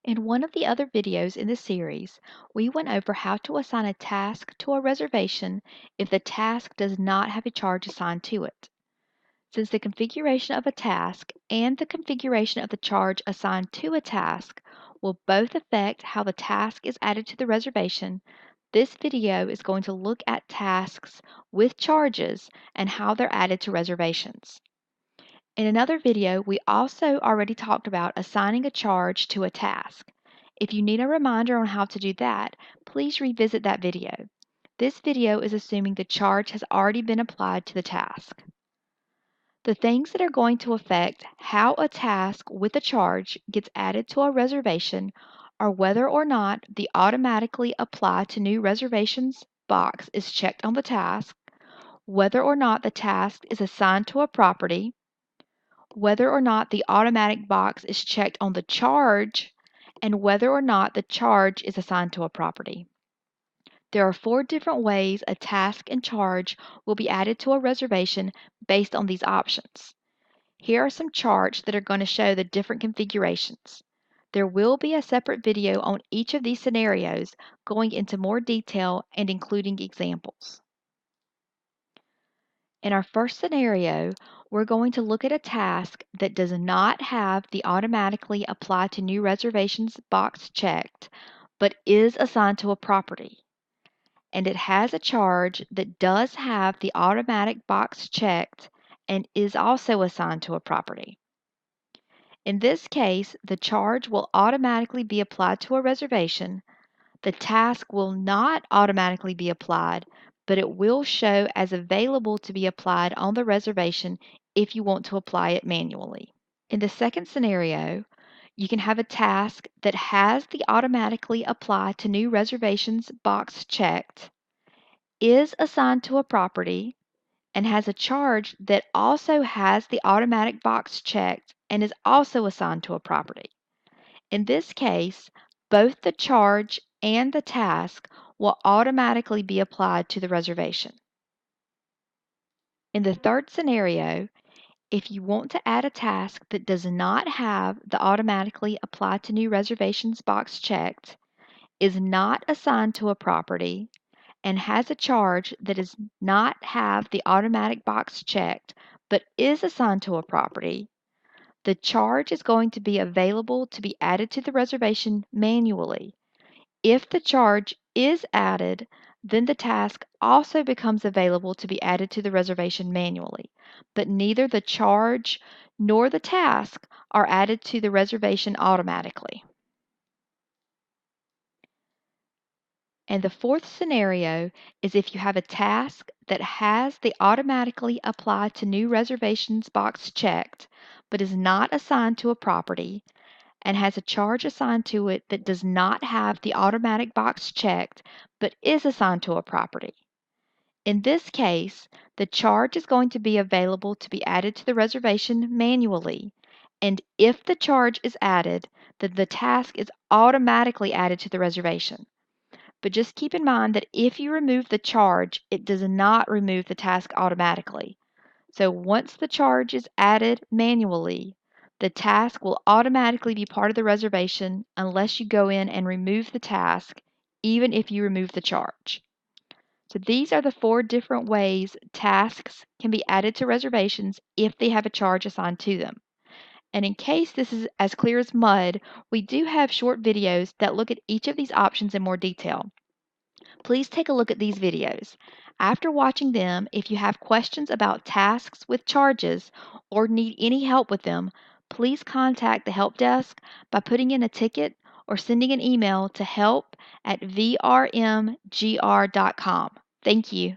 In one of the other videos in the series, we went over how to assign a task to a reservation if the task does not have a charge assigned to it. Since the configuration of a task and the configuration of the charge assigned to a task will both affect how the task is added to the reservation, this video is going to look at tasks with charges and how they're added to reservations. In another video, we also already talked about assigning a charge to a task. If you need a reminder on how to do that, please revisit that video. This video is assuming the charge has already been applied to the task. The things that are going to affect how a task with a charge gets added to a reservation are whether or not the automatically apply to new reservations box is checked on the task, whether or not the task is assigned to a property, whether or not the automatic box is checked on the charge, and whether or not the charge is assigned to a property. There are 4 different ways a task and charge will be added to a reservation based on these options. Here are some charts that are going to show the different configurations. There will be a separate video on each of these scenarios going into more detail and including examples. In our first scenario, we're going to look at a task that does not have the automatically apply to new reservations box checked, but is assigned to a property. And it has a charge that does have the automatic box checked and is also assigned to a property. In this case, the charge will automatically be applied to a reservation. The task will not automatically be applied, but it will show as available to be applied on the reservation if you want to apply it manually. In the second scenario, you can have a task that has the automatically apply to new reservations box checked, is assigned to a property, and has a charge that also has the automatic box checked and is also assigned to a property. In this case, both the charge and the task will automatically be applied to the reservation. In the third scenario, if you want to add a task that does not have the automatically apply to new reservations box checked, is not assigned to a property, and has a charge that does not have the automatic box checked but is assigned to a property, the charge is going to be available to be added to the reservation manually. If the charge is added, then the task also becomes available to be added to the reservation manually, but neither the charge nor the task are added to the reservation automatically. And the fourth scenario is if you have a task that has the automatically apply to new reservations box checked, but is not assigned to a property, and has a charge assigned to it that does not have the automatic box checked, but is assigned to a property. In this case, the charge is going to be available to be added to the reservation manually, and if the charge is added, then the task is automatically added to the reservation. But just keep in mind that if you remove the charge, it does not remove the task automatically. So once the charge is added manually, the task will automatically be part of the reservation unless you go in and remove the task, even if you remove the charge. So these are the 4 different ways tasks can be added to reservations if they have a charge assigned to them. And in case this is as clear as mud, we do have short videos that look at each of these options in more detail. Please take a look at these videos. After watching them, if you have questions about tasks with charges or need any help with them, please contact the help desk by putting in a ticket or sending an email to help@vrmgr.com. Thank you.